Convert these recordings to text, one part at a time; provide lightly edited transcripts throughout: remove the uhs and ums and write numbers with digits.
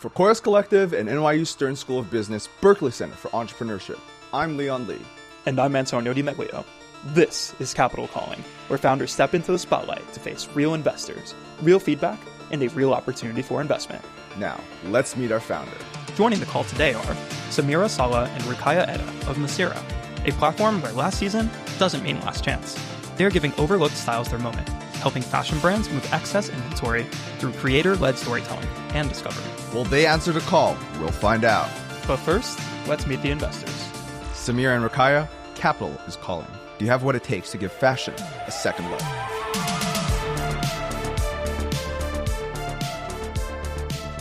For Chorus Collective and NYU Stern School of Business Berkeley Center for Entrepreneurship, I'm Leon Lee. And I'm Antonio Di Meglio. This is Capital Calling, where founders step into the spotlight to face real investors, real feedback, and a real opportunity for investment. Now, let's meet our founder. Joining the call today are Samira, Sala, and Rukaiah Edhah of Masira, a platform where last season doesn't mean last chance. They're giving overlooked styles their moment, helping fashion brands move excess inventory through creator-led storytelling and discovery. Will they answer the call? We'll find out. But first, let's meet the investors. Samira and Rukaiah, capital is calling. Do you have what it takes to give fashion a second life?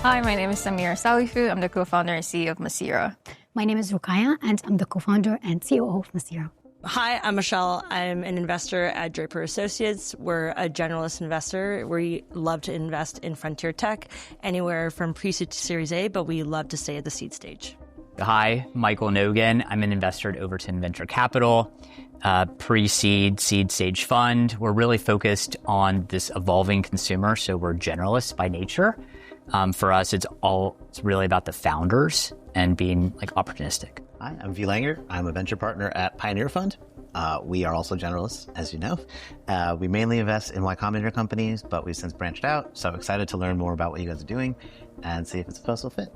Hi, my name is Samira Salifu. I'm the co-founder and CEO of Masira. My name is Rukaiah, and I'm the co-founder and COO of Masira. Hi, I'm Michelle. I'm an investor at Draper Associates. We're a generalist investor. We love to invest in frontier tech, anywhere from pre-seed to Series A, but we love to stay at the seed stage. Hi, Michael Nogan. I'm an investor at Overton Venture Capital, pre-seed, seed stage fund. We're really focused on this evolving consumer, so we're generalists by nature. For us, it's really about the founders and being opportunistic. Hi, I'm V. Langer. I'm a venture partner at Pioneer Fund. We are also generalists, as you know. We mainly invest in Y Combinator companies, but we've since branched out. So I'm excited to learn more about what you guys are doing and see if it's a personal fit.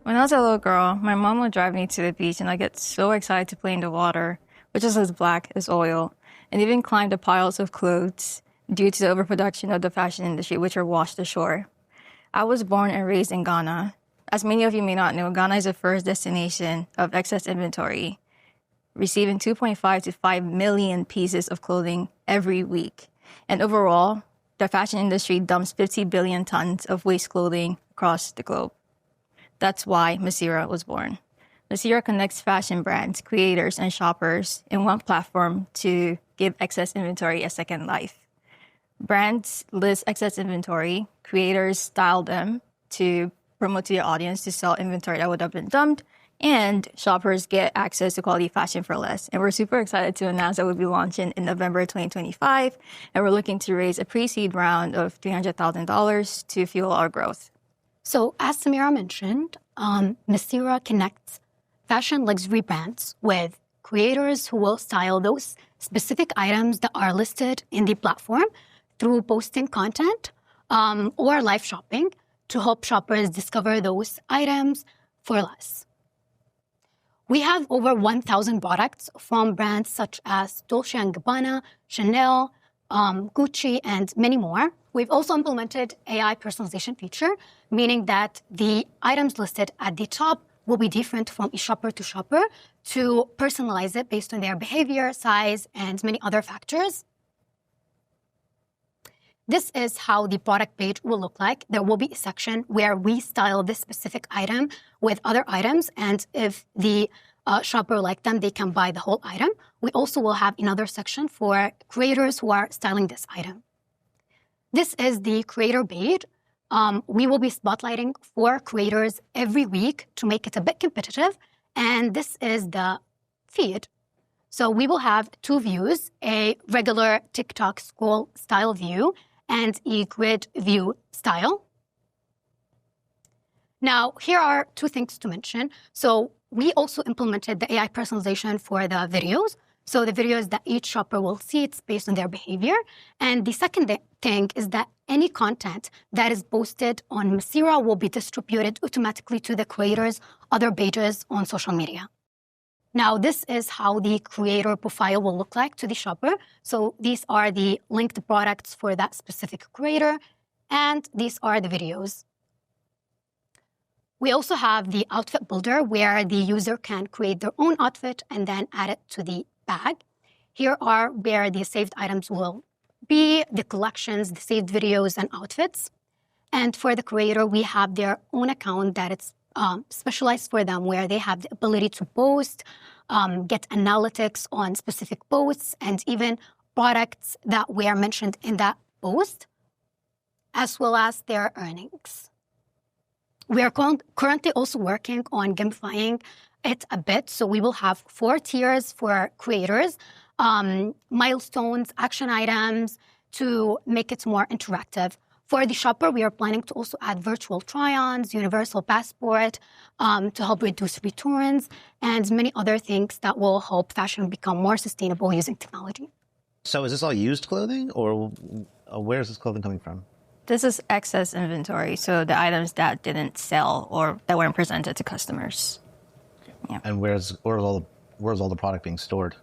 When I was a little girl, my mom would drive me to the beach and I get so excited to play in the water, which is as black as oil, and even climb the piles of clothes due to the overproduction of the fashion industry, which are washed ashore. I was born and raised in Ghana. As many of you may not know, Ghana is the first destination of excess inventory, receiving 2.5 to 5 million pieces of clothing every week. And overall, the fashion industry dumps 50 billion tons of waste clothing across the globe. That's why Masira was born. Masira connects fashion brands, creators, and shoppers in one platform to give excess inventory a second life. Brands list excess inventory, creators style them to promote to your audience to sell inventory that would have been dumped, and shoppers get access to quality fashion for less. And we're super excited to announce that we'll be launching in November 2025, and we're looking to raise a pre-seed round of $300,000 to fuel our growth. So as Samira mentioned, Masira connects fashion luxury brands with creators who will style those specific items that are listed in the platform through posting content or live shopping to help shoppers discover those items for less. We have over 1,000 products from brands such as Dolce & Gabbana, Chanel, Gucci, and many more. We've also implemented AI personalization feature, meaning that the items listed at the top will be different from each shopper to shopper to personalize it based on their behavior, size, and many other factors. This is how the product page will look like. There will be a section where we style this specific item with other items, and if the shopper likes them, they can buy the whole item. We also will have another section for creators who are styling this item. This is the creator page. We will be spotlighting 4 creators every week to make it a bit competitive, and this is the feed. So we will have 2 views, a regular TikTok scroll style view and a grid view style. Now, here are 2 things to mention. So we also implemented the AI personalization for the videos. So the videos that each shopper will see, it's based on their behavior. And the second thing is that any content that is posted on Masira will be distributed automatically to the creators' other pages on social media. Now, this is how the creator profile will look like to the shopper. So these are the linked products for that specific creator, and these are the videos. We also have the outfit builder where the user can create their own outfit and then add it to the bag. Here are where the saved items will be, the collections, the saved videos and outfits. And for the creator, we have their own account that it's specialized for them, where they have the ability to post, get analytics on specific posts, and even products that were mentioned in that post, as well as their earnings. We are currently also working on gamifying it a bit, so we will have 4 tiers for creators, milestones, action items, to make it more interactive. For the shopper, we are planning to also add virtual try-ons, universal passport to help reduce returns, and many other things that will help fashion become more sustainable using technology. So is this all used clothing, or where is this clothing coming from? This is excess inventory, so the items that didn't sell or that weren't presented to customers. Yeah. And where's all the product being stored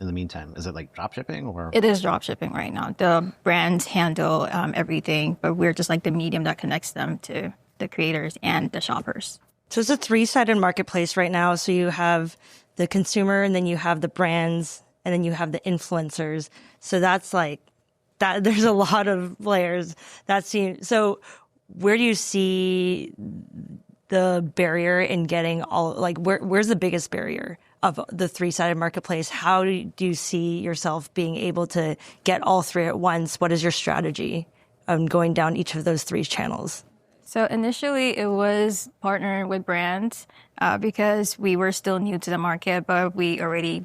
in the meantime? Is it like drop shipping or? It is drop shipping right now. The brands handle everything, but we're just like the medium that connects them to the creators and the shoppers. So it's a three-sided marketplace right now. So you have the consumer, and then you have the brands, and then you have the influencers. So that's like that. There's a lot of layers. So where do you see the barrier in getting all, like, where's the biggest barrier of the three-sided marketplace? How do you see yourself being able to get all three at once? What is your strategy on going down each of those three channels? So initially it was partnering with brands because we were still new to the market, but we already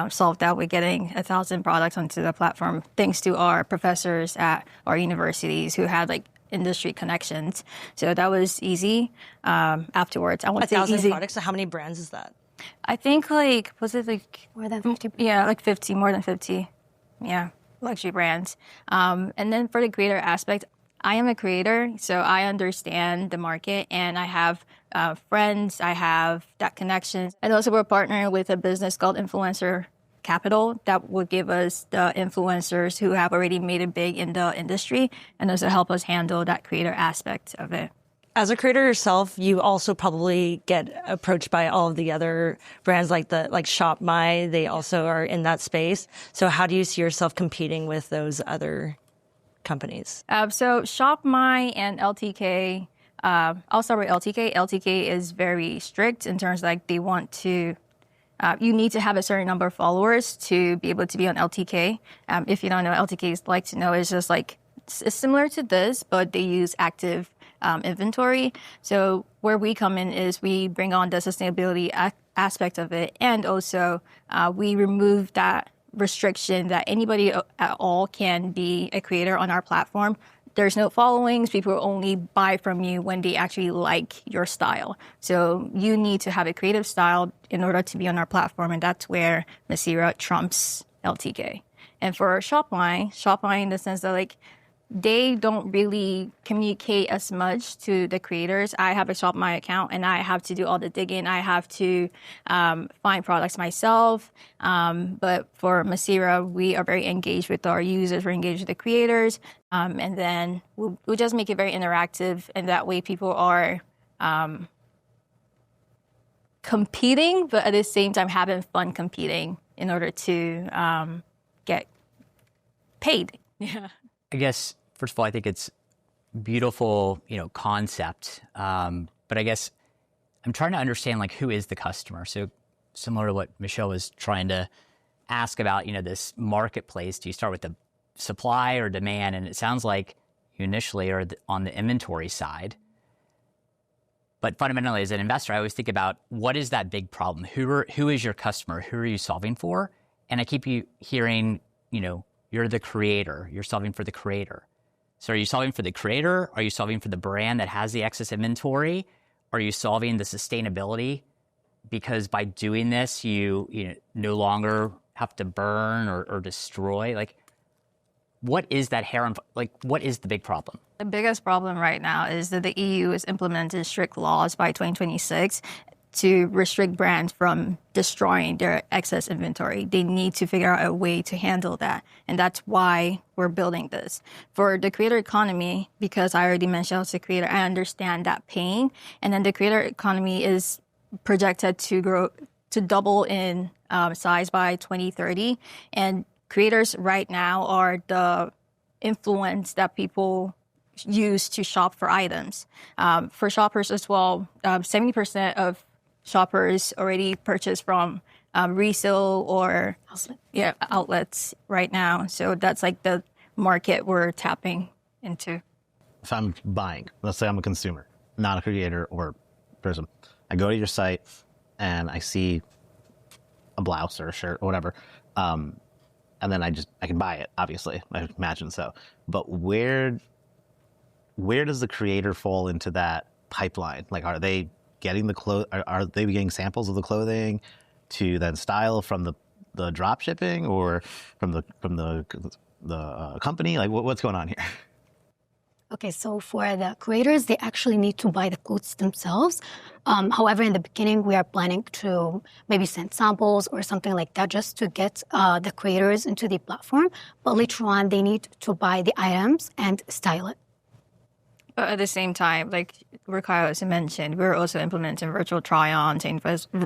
solved that with getting 1,000 products onto the platform thanks to our professors at our universities who had like industry connections. So that was easy. Afterwards, I want to say 1,000 products. So how many brands is that? I think like, was it like More than 50. Yeah, like 50, more than 50. Yeah, luxury brands. And then for the creator aspect, I am a creator, so I understand the market, and I have friends, I have that connection. And also we're partnering with a business called Influencer Capital that will give us the influencers who have already made it big in the industry and also help us handle that creator aspect of it. As a creator yourself, you also probably get approached by all of the other brands like Shop My. They also are in that space. So how do you see yourself competing with those other companies? So Shop My and LTK, I'll start with LTK. LTK is very strict in terms of like they want to, you need to have a certain number of followers to be able to be on LTK. If you don't know, LTK is like to know, it's just like, it's similar to this, but they use active inventory. So where we come in is we bring on the sustainability aspect of it, and also we remove that restriction that anybody at all can be a creator on our platform. There's no followings. People only buy from you when they actually like your style. So you need to have a creative style in order to be on our platform, and that's where Masira trumps LTK. And for Shopline in the sense that like they don't really communicate as much to the creators. I have a Shop My account and I have to do all the digging. I have to find products myself. But for Masira, we are very engaged with our users. We're engaged with the creators. And then we'll just make it very interactive. And that way people are competing, but at the same time having fun competing in order to get paid. Yeah. I guess, first of all, I think it's beautiful, concept. But I guess I'm trying to understand, like, who is the customer? So similar to what Michelle was trying to ask about, this marketplace, do you start with the supply or demand? And it sounds like you initially are on the inventory side. But fundamentally, as an investor, I always think about what is that big problem? Who is your customer? Who are you solving for? And I keep hearing, you're the creator. You're solving for the creator. So are you solving for the creator? Are you solving for the brand that has the excess inventory? Are you solving the sustainability? Because by doing this, you no longer have to burn or destroy. Like, what is that what is the big problem? The biggest problem right now is that the EU is implementing strict laws by 2026 to restrict brands from destroying their excess inventory. They need to figure out a way to handle that. And that's why we're building this. For the creator economy, because I already mentioned as a creator, I understand that pain. And then the creator economy is projected to grow, to double in size by 2030. And creators right now are the influence that people use to shop for items. For shoppers as well, 70% of shoppers already purchase from resale or outlets right now. So that's like the market we're tapping into. If I'm buying, let's say I'm a consumer, not a creator or person, I go to your site and I see a blouse or a shirt or whatever, and then I can buy it, obviously, I imagine so. But where where does the creator fall into that pipeline? Like, are they getting are they getting samples of the clothing to then style from the drop shipping or from the company? Like, what's going on here? Okay, so for the creators, they actually need to buy the clothes themselves. However, in the beginning, we are planning to maybe send samples or something like that just to get the creators into the platform. But later on, they need to buy the items and style it. But at the same time, like Rukaiah also mentioned, we're also implementing virtual try-ons and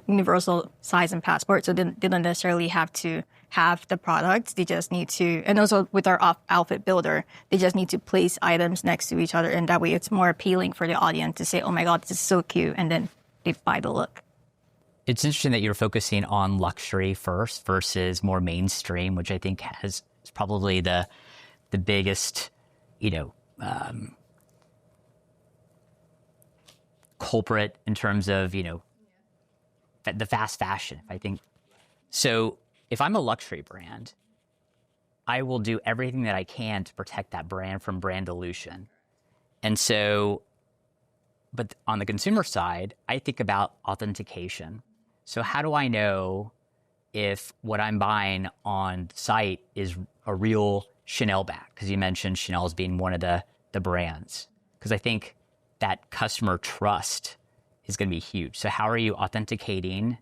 universal size and passport. So they don't necessarily have to have the products. They just need to, and also with our outfit builder, they just need to place items next to each other. And that way it's more appealing for the audience to say, oh my God, this is so cute. And then they buy the look. It's interesting that you're focusing on luxury first versus more mainstream, which I think is probably the biggest, culprit in terms of, the fast fashion, I think. So if I'm a luxury brand, I will do everything that I can to protect that brand from brand dilution. And so, but on the consumer side, I think about authentication. So how do I know if what I'm buying on site is a real Chanel bag? Because you mentioned Chanel as being one of the brands. Because I think that customer trust is going to be huge. So how are you authenticating?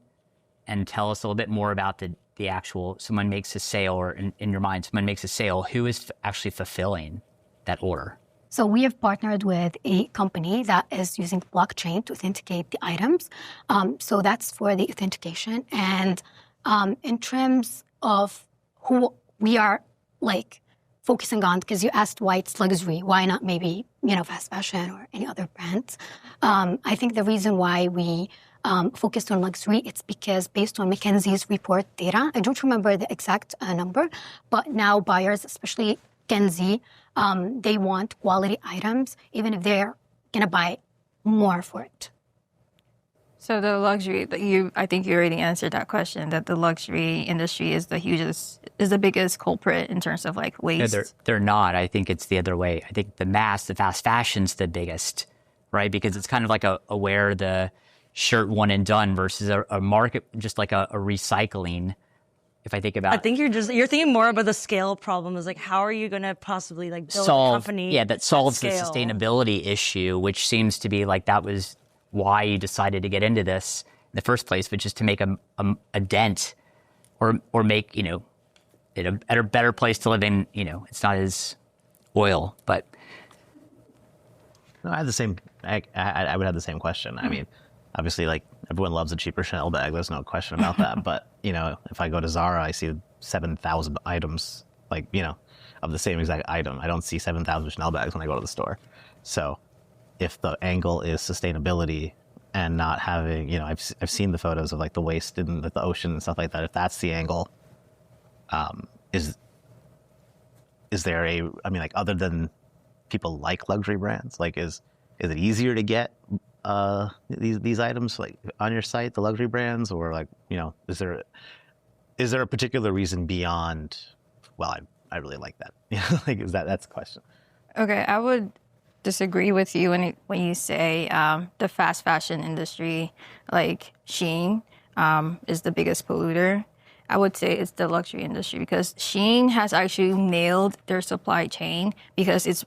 And tell us a little bit more about the actual, someone makes a sale, or in your mind, someone makes a sale, who is actually fulfilling that order? So we have partnered with a company that is using blockchain to authenticate the items. So that's for the authentication. And in terms of who we are focusing on, because you asked why it's luxury, why not maybe, fast fashion or any other brands. I think the reason why we focused on luxury, it's because based on McKinsey's report data, I don't remember the exact number, but now buyers, especially Gen Z, they want quality items, even if they're going to buy more for it. So the luxury, I think you already answered that question, that the luxury industry is the biggest culprit in terms of waste. No, they're not. I think it's the other way. I think the fast fashion's the biggest, right? Because it's kind of like a wear the shirt one and done versus a market, just like a recycling. If I think about, I think you're thinking more about the scale problem. Is how are you going to possibly build a company? Yeah, that solves the sustainability issue, which seems to be that was why you decided to get into this in the first place, which is to make a dent or make it a better place to live in. It's not as oil, but. No, I had the same. I would have the same question. I mean, obviously, everyone loves a cheaper Chanel bag. There's no question about that. But if I go to Zara, I see 7,000 items, of the same exact item. I don't see 7,000 Chanel bags when I go to the store. So, if the angle is sustainability and not having, I've seen the photos of the waste in the ocean and stuff like that. If that's the angle, is there other than people like luxury brands, is it easier to get these items on your site, the luxury brands, or is there a particular reason beyond? Well, I really like that. That's the question. Okay, I would disagree with you when you say the fast fashion industry, like Shein, is the biggest polluter. I would say it's the luxury industry, because Shein has actually nailed their supply chain because it's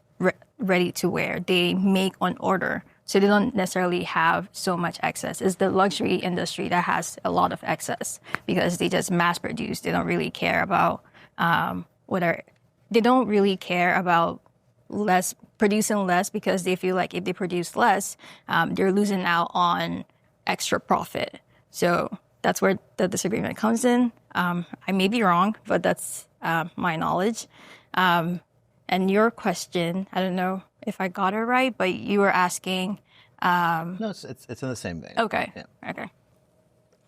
ready to wear. They make on order, so they don't necessarily have so much excess. It's the luxury industry that has a lot of excess because they just mass produce. They don't really care about producing less, because they feel like if they produce less, they're losing out on extra profit. So that's where the disagreement comes in. I may be wrong, but that's my knowledge. And your question, I don't know if I got it right, but you were asking. No, it's in the same vein. Okay. Yeah. Okay.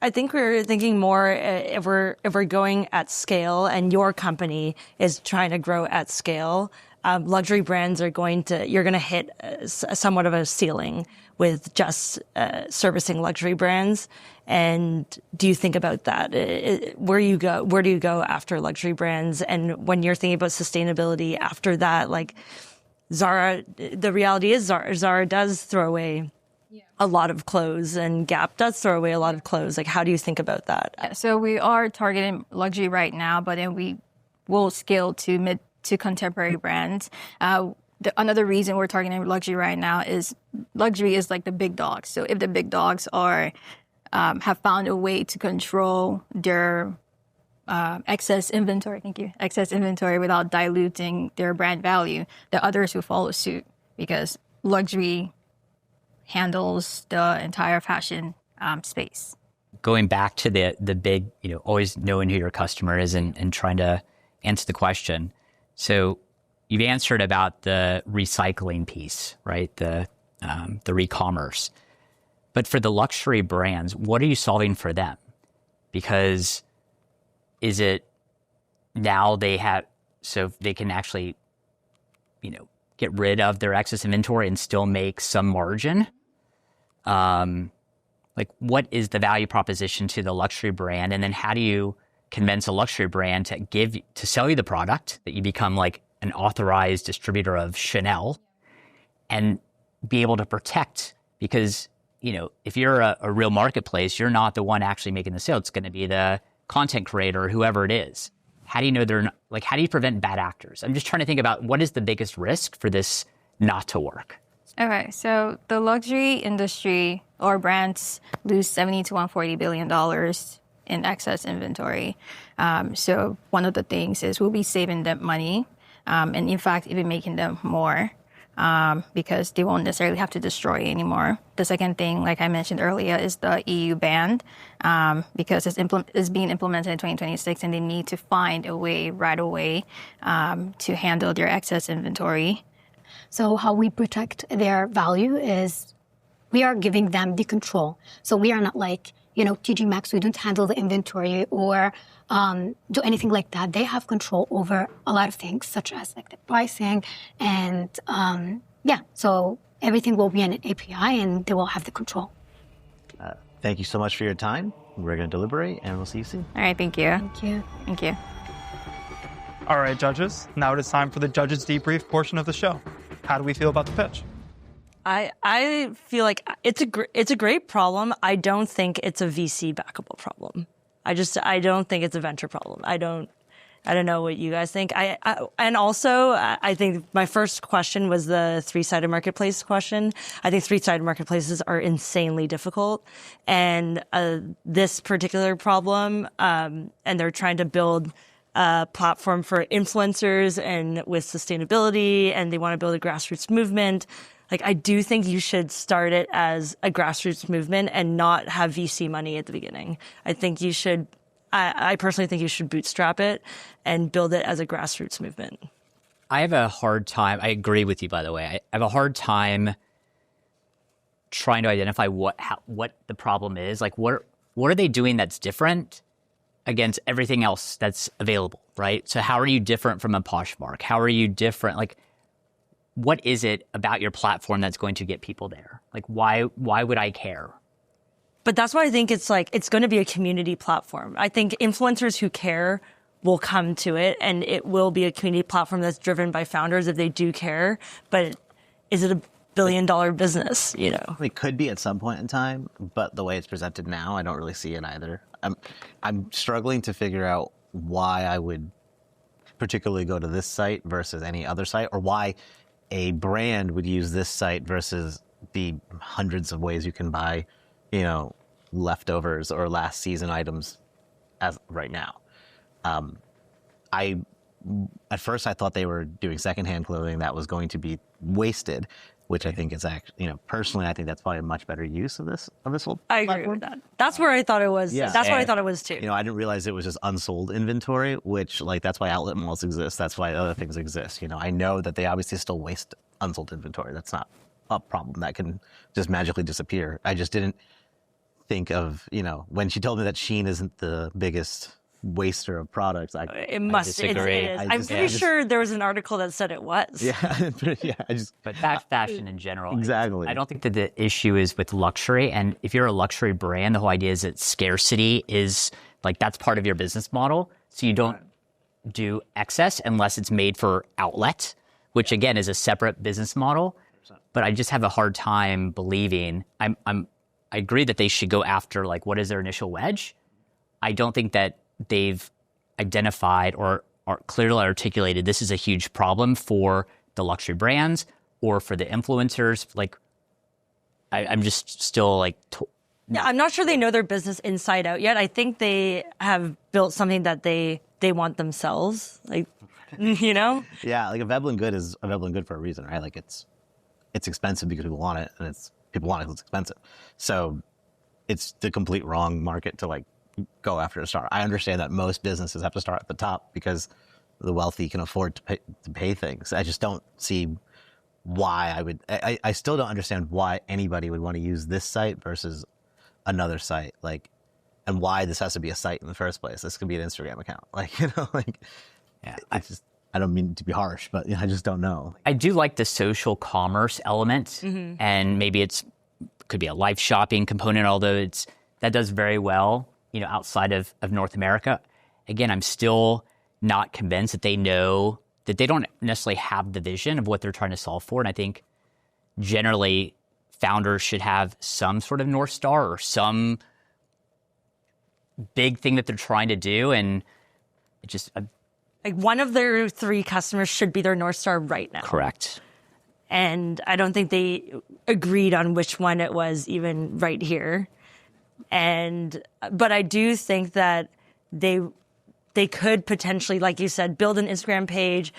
I think we're thinking more if we're going at scale, and your company is trying to grow at scale. Luxury brands you're going to hit somewhat of a ceiling with just servicing luxury brands. And do you think about that? Where do you go after luxury brands? And when you're thinking about sustainability after that, Zara, the reality is Zara does throw away a lot of clothes, and Gap does throw away a lot of clothes. Like, how do you think about that? So we are targeting luxury right now, but then we will scale to mid to contemporary brands. Another reason we're targeting luxury right now is luxury is like the big dogs. So if the big dogs are have found a way to control their excess inventory, excess inventory without diluting their brand value, the others will follow suit because luxury handles the entire fashion space. Going back to the big, always knowing who your customer is and trying to answer the question. So you've answered about the recycling piece, right? The re-commerce. But for the luxury brands, what are you solving for them? Because is it now they have, so they can actually, get rid of their excess inventory and still make some margin? Like, what is the value proposition to the luxury brand? And then how do you convince a luxury brand to sell you the product, that you become like an authorized distributor of Chanel and be able to protect? Because, if you're a real marketplace, you're not the one actually making the sale. It's going to be the content creator or whoever it is. How do you know they're not, like, how do you prevent bad actors? I'm just trying to think about what is the biggest risk for this not to work. Okay, so the luxury industry or brands lose $70 to $140 billion in excess inventory. So one of the things is we'll be saving them money, and in fact, even making them more, because they won't necessarily have to destroy anymore. The second thing, like I mentioned earlier, is the EU ban, because it's being implemented in 2026, and they need to find a way right away to handle their excess inventory. So how we protect their value is we are giving them the control. So we are not like, TG Maxx, we don't handle the inventory or do anything like that. They have control over a lot of things, such as like the pricing and so everything will be in an API and they will have the control. Thank you so much for your time. We're going to deliberate and we'll see you soon. All right, thank you. Thank you. Thank you. All right, judges. Now it is time for the judges' debrief portion of the show. How do we feel about the pitch? I feel like it's a great problem. I don't think it's a VC backable problem. I don't think it's a venture problem. I don't know what you guys think. And also I think my first question was the three-sided marketplace question. I think three-sided marketplaces are insanely difficult, and this particular problem, and they're trying to build a platform for influencers and with sustainability, and they want to build a grassroots movement. Like, I do think you should start it as a grassroots movement and not have VC money at the beginning. I think you should, I personally think you should bootstrap it and build it as a grassroots movement. I have a hard time, I agree with you, by the way. I have a hard time trying to identify what the problem is. Like, what are they doing that's different against everything else that's available, right? So how are you different from a Poshmark? How are you different? Like, what is it about your platform that's going to get people there? Like, why would I care? But that's why I think it's going to be a community platform. I think influencers who care will come to it, and it will be a community platform that's driven by founders if they do care. But is it a billion-dollar business, It could be at some point in time, but the way it's presented now, I don't really see it either. I'm struggling to figure out why I would particularly go to this site versus any other site, or why a brand would use this site versus the hundreds of ways you can buy, leftovers or last season items as right now. At first I thought they were doing secondhand clothing that was going to be wasted, which I think is actually, personally, I think that's probably a much better use of this whole I agree with that. That's where I thought it was. Yeah. That's what I thought it was too. I didn't realize it was just unsold inventory, which that's why outlet malls exist. That's why other things exist. I know that they obviously still waste unsold inventory. That's not a problem that can just magically disappear. I just didn't think of, when she told me that Shein isn't the biggest waster of products. It must. It is. I'm pretty sure there was an article that said it was. Yeah, But fast fashion in general. Exactly. I don't think that the issue is with luxury. And if you're a luxury brand, the whole idea is that scarcity is that's part of your business model. So you don't do excess unless it's made for outlet. which again is a separate business model. But I just have a hard time believing. I agree that they should go after like what is their initial wedge. I don't think that they've identified or clearly articulated this is a huge problem for the luxury brands or for the influencers. Like, I'm just still like. Yeah, I'm not sure they know their business inside out yet. I think they have built something that they want themselves. Like, you know? Yeah, like a Veblen good is a Veblen good for a reason, right? Like it's expensive because people want it, and people want it because it's expensive. So it's the complete wrong market to like go after a star. I understand that most businesses have to start at the top because the wealthy can afford to pay things. I just don't see why I still don't understand why anybody would want to use this site versus another site, like, and why this has to be a site in the first place. This could be an Instagram account, like, you know, like, yeah. I don't mean to be harsh, but I just don't know. I do like the social commerce element, and maybe could be a live shopping component, although that does very well, outside of North America. Again, I'm still not convinced that they know that they don't necessarily have the vision of what they're trying to solve for. And I think generally founders should have some sort of North Star or some big thing that they're trying to do. And it just... like one of their 3 customers should be their North Star right now. Correct. And I don't think they agreed on which one it was even right here. But I do think that they could potentially, like you said, build an Instagram page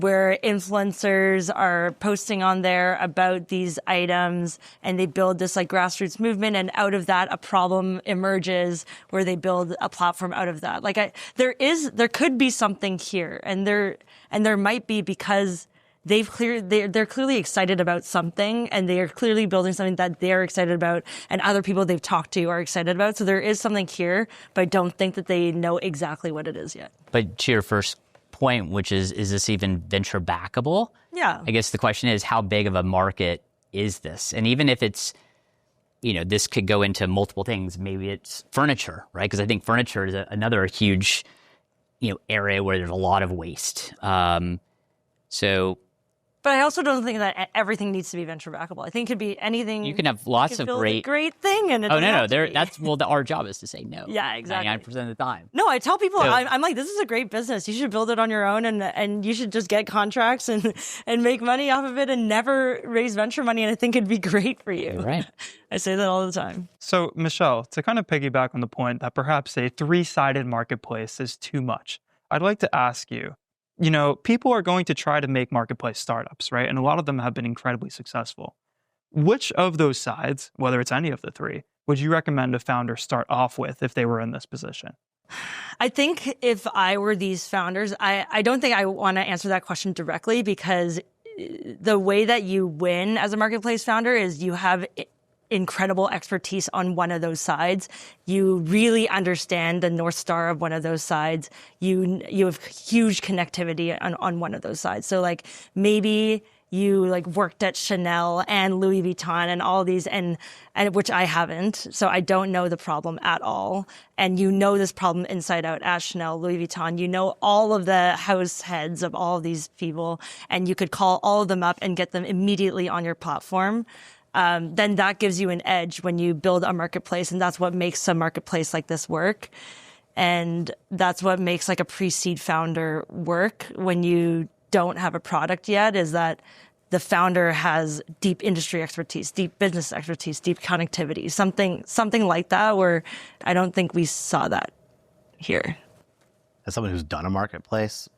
where influencers are posting on there about these items, and they build this like grassroots movement, and out of that a problem emerges where they build a platform out of that. Like there could be something here, and there might be, because they're clearly excited about something, and they are clearly building something that they're excited about, and other people they've talked to are excited about. So there is something here, but I don't think that they know exactly what it is yet. But to your first point, which is this even venture backable? Yeah. I guess the question is, how big of a market is this? And even if it's, this could go into multiple things. Maybe it's furniture, right? Because I think furniture is another huge, area where there's a lot of waste. But I also don't think that everything needs to be venture backable. I think it could be anything. You can have lots of great thing, and our job is to say no. Yeah, exactly. 99% of the time. No, I tell people, I'm like, this is a great business. You should build it on your own, and you should just get contracts and make money off of it, and never raise venture money. And I think it'd be great for you. You're right. I say that all the time. So, Michelle, to kind of piggyback on the point that perhaps a 3-sided marketplace is too much, I'd like to ask you, people are going to try to make marketplace startups, right? And a lot of them have been incredibly successful. Which of those sides, whether it's any of the 3, would you recommend a founder start off with if they were in this position? I think if I were these founders, I don't think I want to answer that question directly, because the way that you win as a marketplace founder is you have incredible expertise on one of those sides. You really understand the North Star of one of those sides. You have huge connectivity on one of those sides. So like maybe you like worked at Chanel and Louis Vuitton and all these, and which I haven't. So I don't know the problem at all. And this problem inside out at Chanel, Louis Vuitton. You know all of the house heads of all of these people, and you could call all of them up and get them immediately on your platform. Then that gives you an edge when you build a marketplace, and that's what makes a marketplace like this work. And that's what makes like a pre-seed founder work when you don't have a product yet, is that the founder has deep industry expertise, deep business expertise, deep connectivity, something like that, where I don't think we saw that here. As someone who's done a marketplace,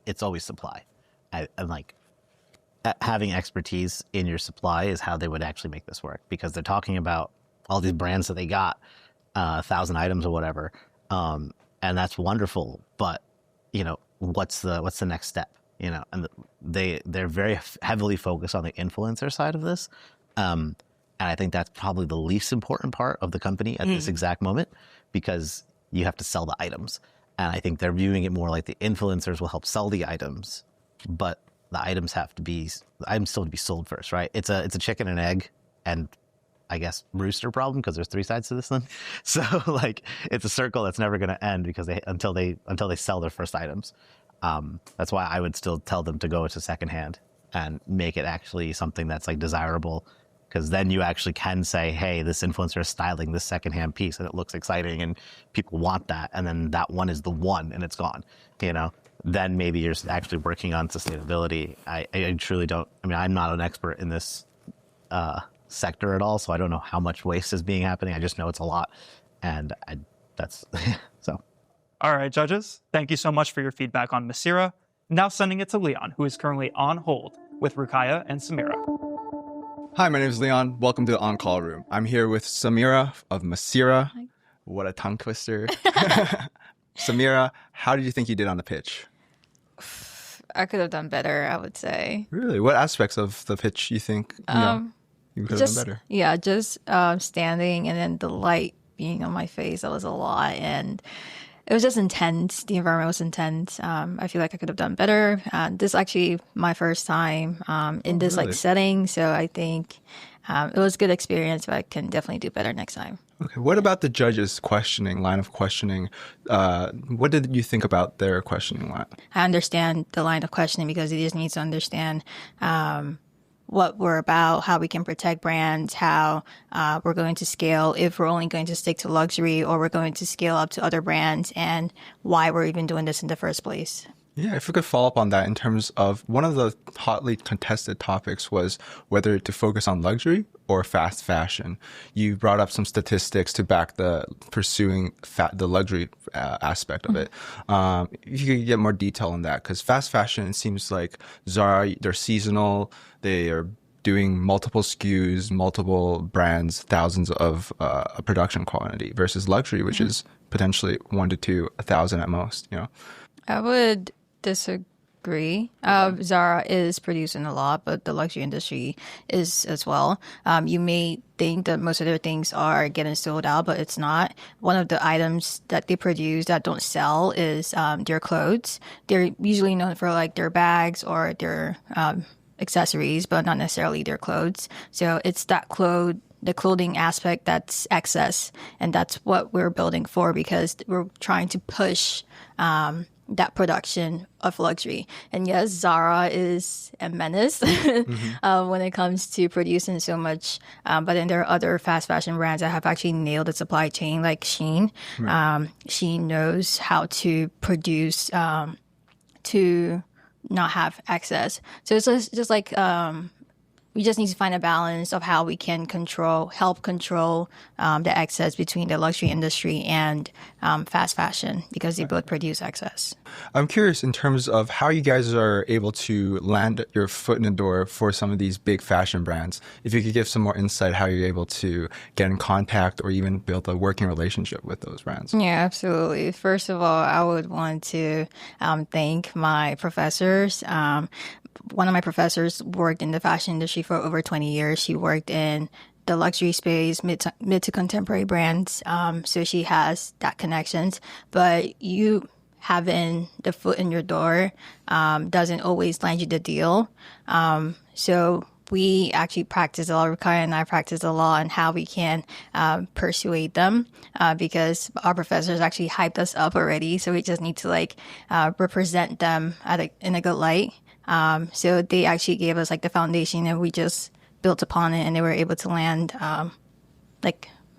it's always supply. And like, having expertise in your supply is how they would actually make this work, because they're talking about all these brands that they got, 1,000 items or whatever. And that's wonderful. But, what's the next step? And they're very heavily focused on the influencer side of this. And I think that's probably the least important part of the company at this exact moment, because you have to sell the items. And I think they're viewing it more like the influencers will help sell the items, but the items still to be sold first, right? It's a chicken and egg, and I guess rooster problem, because there's 3 sides to this thing. So like, it's a circle that's never going to end, because until they sell their first items. That's why I would still tell them to go to secondhand and make it actually something that's like desirable, because then you actually can say, hey, this influencer is styling this secondhand piece and it looks exciting and people want that. And then that one is the one and it's gone, you know, then maybe you're actually working on sustainability. I truly don't, I mean, I'm not an expert in this sector at all, so I don't know how much waste is being happening. I just know it's a lot. And that's, so. All right, judges, thank you so much for your feedback on Masira. Now sending it to Leon, who is currently on hold with Rukaiah and Samira. Hi, my name is Leon. Welcome to the On-Call Room. I'm here with Samira of Masira. Hi. What a tongue twister. Samira, how did you think you did on the pitch? I could have done better, I would say. Really? What aspects of the pitch you think you could have done better? Yeah, just standing and then the light being on my face. That was a lot. And it was just intense. The environment was intense. I feel like I could have done better. This is actually my first time in this really? setting. So I think it was a good experience, but I can definitely do better next time. Okay. What about the judges' line of questioning? What did you think about their questioning line? I understand the line of questioning because it just needs to understand what we're about, how we can protect brands, how we're going to scale, if we're only going to stick to luxury or we're going to scale up to other brands, and why we're even doing this in the first place. Yeah, if we could follow up on that in terms of one of the hotly contested topics was whether to focus on luxury or fast fashion. You brought up some statistics to back the pursuing the luxury aspect of it. If you could get more detail on that, because fast fashion, it seems like Zara, they're seasonal, they are doing multiple SKUs, multiple brands, thousands of production quantity versus luxury, which is potentially 1 to 2, 1,000 at most, you know? I would disagree. Zara is producing a lot, but the luxury industry is as well. You may think that most of their things are getting sold out, but it's not. One of the items that they produce that don't sell is their clothes. They're usually known for like their bags or their accessories, but not necessarily their clothes. So it's that the clothing aspect that's excess, and that's what we're building for, because we're trying to push that production of luxury. And yes, Zara is a menace when it comes to producing so much. But then there are other fast fashion brands that have actually nailed the supply chain, like Shein. Right. Shein knows how to produce to not have excess. So it's just like we just need to find a balance of how we can help control the excess between the luxury industry and fast fashion, because they both produce excess. I'm curious in terms of how you guys are able to land your foot in the door for some of these big fashion brands. If you could give some more insight how you're able to get in contact or even build a working relationship with those brands. Yeah, absolutely. First of all, I would want to thank my professors. One of my professors worked in the fashion industry for over 20 years. She worked in the luxury space, mid to contemporary brands. So she has that connections. But you having the foot in your door doesn't always land you the deal. So we actually practice a lot. Rukaiah and I practice a lot on how we can persuade them, because our professors actually hyped us up already. So we just need to represent them in a good light. So they actually gave us the foundation, and we just built upon it, and they were able to land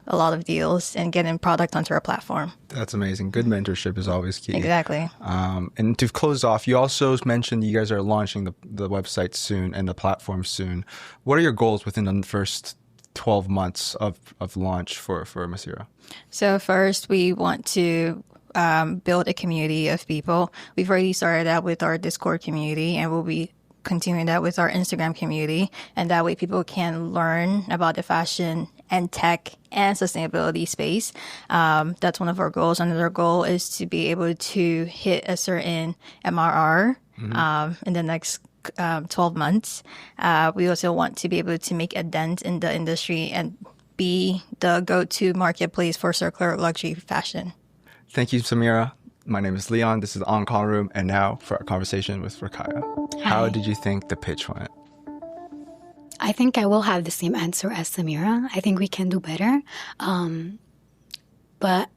a lot of deals and getting product onto our platform. That's amazing. Good mentorship is always key. Exactly. And to close off, you also mentioned you guys are launching the website soon and the platform soon. What are your goals within the first 12 months of launch for Masira? So first, we want to build a community of people. We've already started out with our Discord community, and we'll be continuing that with our Instagram community. And that way people can learn about the fashion and tech and sustainability space. That's one of our goals. Another goal is to be able to hit a certain MRR in the next 12 months. We also want to be able to make a dent in the industry and be the go-to marketplace for circular luxury fashion. Thank you, Samira. My name is Leon. This is the On-Call Room. And now for our conversation with Rukaiah. How did you think the pitch went? I think I will have the same answer as Samira. I think we can do better. But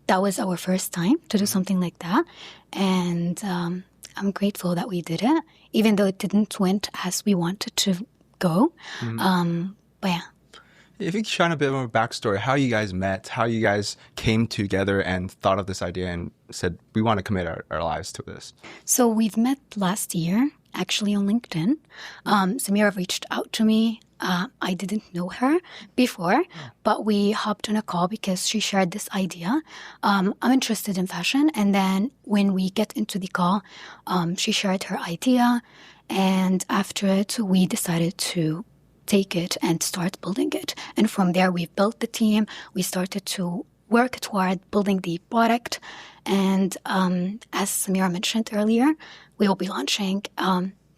that was our first time to do something like that. And I'm grateful that we did it, even though it didn't went as we wanted to go. But yeah. If you could shine a bit more backstory, how you guys met, how you guys came together and thought of this idea and said, we want to commit our lives to this. So we've met last year, actually on LinkedIn. Samira reached out to me. I didn't know her before, but we hopped on a call because she shared this idea. I'm interested in fashion. And then when we get into the call, she shared her idea. And after it, we decided to take it and start building it. And from there, we've built the team. We started to work toward building the product. And as Samira mentioned earlier, we will be launching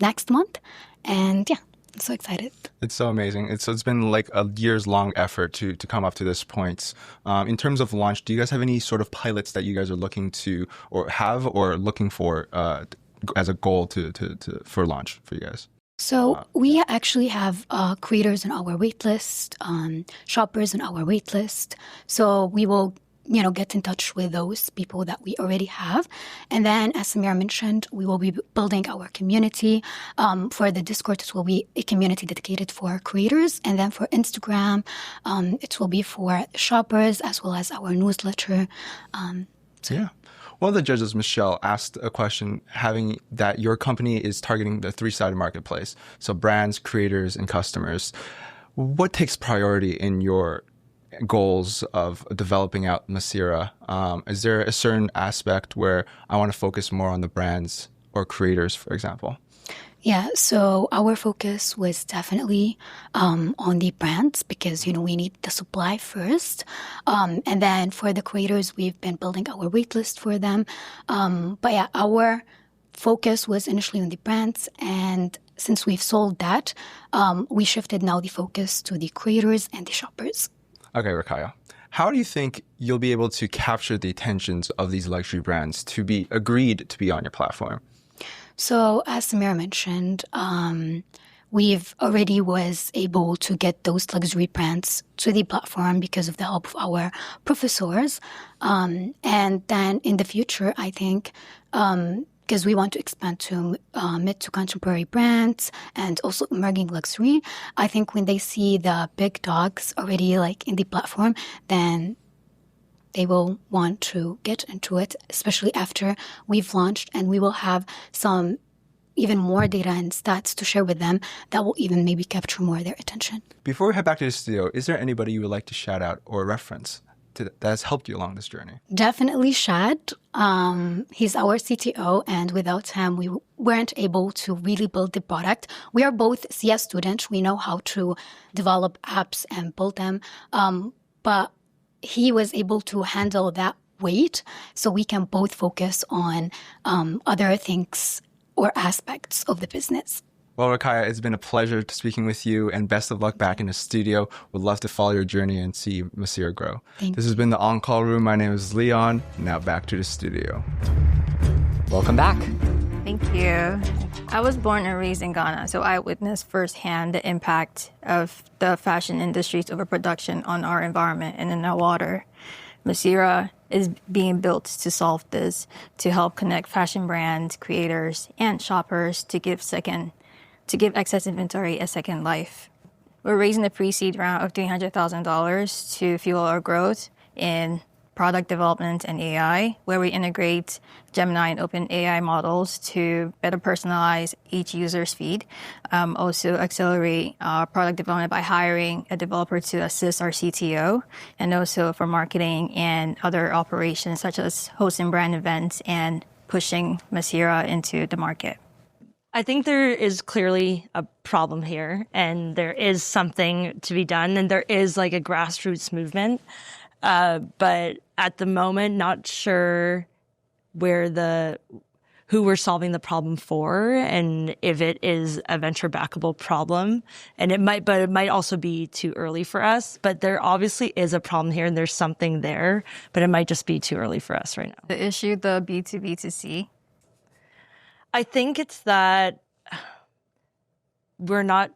next month. And yeah, I'm so excited. It's so amazing. It's been like a years-long effort to come up to this point. In terms of launch, do you guys have any sort of pilots that you guys are looking to or looking for as a goal for launch for you guys? So we actually have creators on our waitlist, shoppers on our waitlist. So we will, get in touch with those people that we already have. And then, as Samira mentioned, we will be building our community. For the Discord, it will be a community dedicated for creators. And then for Instagram, it will be for shoppers as well as our newsletter. Yeah. One of the judges, Michelle, asked a question having that your company is targeting the three-sided marketplace, so brands, creators, and customers. What takes priority in your goals of developing out Masira? Is there a certain aspect where I want to focus more on the brands or creators, for example? Yeah, so our focus was definitely on the brands because, we need the supply first. And then for the creators, we've been building our waitlist for them. But yeah, our focus was initially on the brands. And since we've sold that, we shifted now the focus to the creators and the shoppers. Okay, Rukaiah. How do you think you'll be able to capture the attentions of these luxury brands to be agreed to be on your platform? So as Samira mentioned, we've already was able to get those luxury brands to the platform because of the help of our professors. And then in the future, I think, because we want to expand to mid to contemporary brands and also emerging luxury, I think when they see the big dogs already like in the platform, then they will want to get into it, especially after we've launched, and we will have some even more data and stats to share with them that will even maybe capture more of their attention. Before we head back to the studio, is there anybody you would like to shout out or reference that has helped you along this journey? Definitely Shad. He's our CTO, and without him, we weren't able to really build the product. We are both CS students. We know how to develop apps and build them, but he was able to handle that weight so we can both focus on other things or aspects of the business. Well, Rukaiah, it's been a pleasure speaking with you, and best of luck back in the studio. Would love to follow your journey and see Masira grow. This has been the On-Call Room. My name is Leon. Now back to the studio. Welcome back. Thank you. I was born and raised in Ghana, so I witnessed firsthand the impact of the fashion industry's overproduction on our environment and in our water. Masira is being built to solve this, to help connect fashion brands, creators, and shoppers to give excess inventory a second life. We're raising a pre-seed round of $300,000 to fuel our growth in product development and AI, where we integrate Gemini and OpenAI models to better personalize each user's feed. Also accelerate product development by hiring a developer to assist our CTO, and also for marketing and other operations such as hosting brand events and pushing Masira into the market. I think there is clearly a problem here, and there is something to be done, and there is like a grassroots movement. But at the moment, not sure who we're solving the problem for, and if it is a venture backable problem. And it might also be too early for us. But there obviously is a problem here, and there's something there, but it might just be too early for us right now. The issue, the B2B2C. I think it's that we're not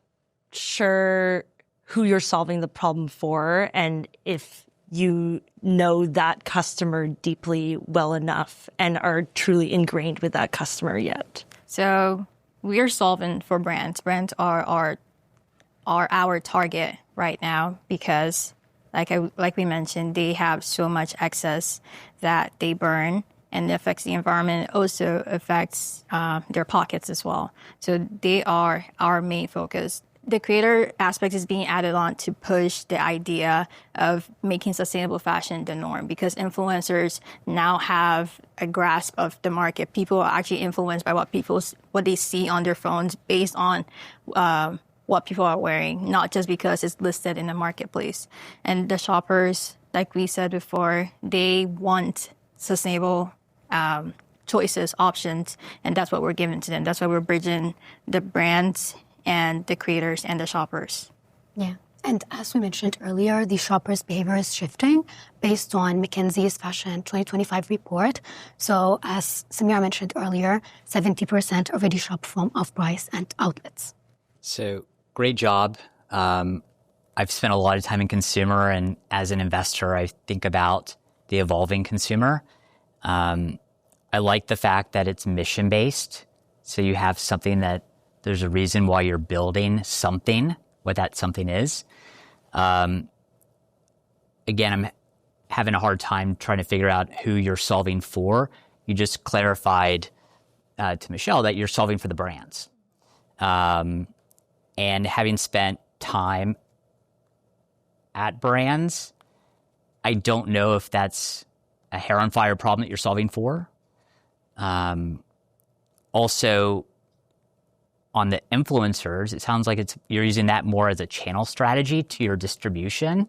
sure who you're solving the problem for, and if you know that customer deeply well enough and are truly ingrained with that customer yet? So we are solving for brands. Brands are our target right now because, like we mentioned, they have so much excess that they burn, and it affects the environment. It also affects their pockets as well. So they are our main focus. The creator aspect is being added on to push the idea of making sustainable fashion the norm, because influencers now have a grasp of the market. People are actually influenced by what they see on their phones based on what people are wearing, not just because it's listed in the marketplace. And the shoppers, like we said before, they want sustainable choices, options, and that's what we're giving to them. That's why we're bridging the brands and the creators and the shoppers. Yeah. And as we mentioned earlier, the shoppers' behavior is shifting based on McKinsey's Fashion 2025 report. So as Samira mentioned earlier, 70% already shop from off-price and outlets. So great job. I've spent a lot of time in consumer, and as an investor, I think about the evolving consumer. I like the fact that it's mission-based. So you have something that there's a reason why you're building something, what that something is. Again, I'm having a hard time trying to figure out who you're solving for. You just clarified to Michelle that you're solving for the brands. And having spent time at brands, I don't know if that's a hair on fire problem that you're solving for. Also, on the influencers, it sounds like you're using that more as a channel strategy to your distribution.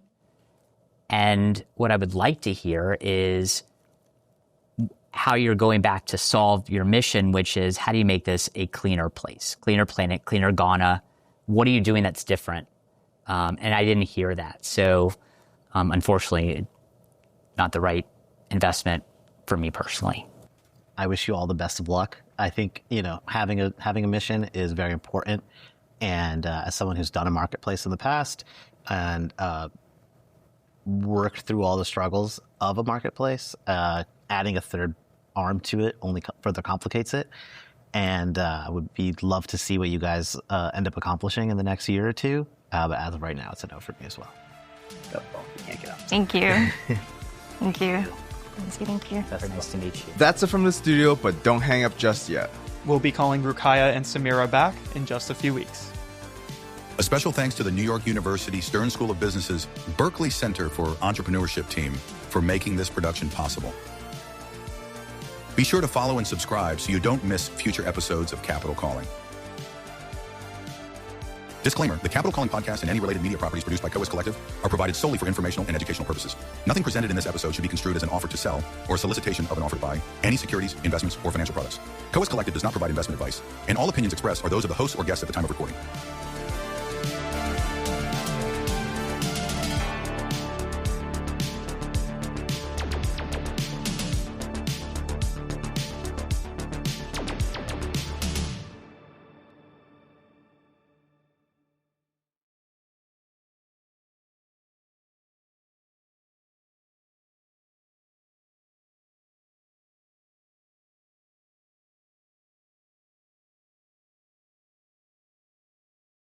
And what I would like to hear is how you're going back to solve your mission, which is how do you make this a cleaner place, cleaner planet, cleaner Ghana? What are you doing that's different? And I didn't hear that. So unfortunately, not the right investment for me personally. I wish you all the best of luck. I think, having a mission is very important. And as someone who's done a marketplace in the past and worked through all the struggles of a marketplace, adding a third arm to it only further complicates it. And I would love to see what you guys end up accomplishing in the next year or two. But as of right now, it's a no for me as well. Oh, you can't get up. Thank you. Thank you. Thank you. Very nice to meet you. That's it from the studio, but don't hang up just yet. We'll be calling Rukaiah and Samira back in just a few weeks. A special thanks to the New York University Stern School of Business's Berkeley Center for Entrepreneurship team for making this production possible. Be sure to follow and subscribe so you don't miss future episodes of Capital Calling. Disclaimer, the Capital Calling podcast and any related media properties produced by Coas Collective are provided solely for informational and educational purposes. Nothing presented in this episode should be construed as an offer to sell or a solicitation of an offer to buy any securities, investments, or financial products. Coas Collective does not provide investment advice, and all opinions expressed are those of the hosts or guests at the time of recording.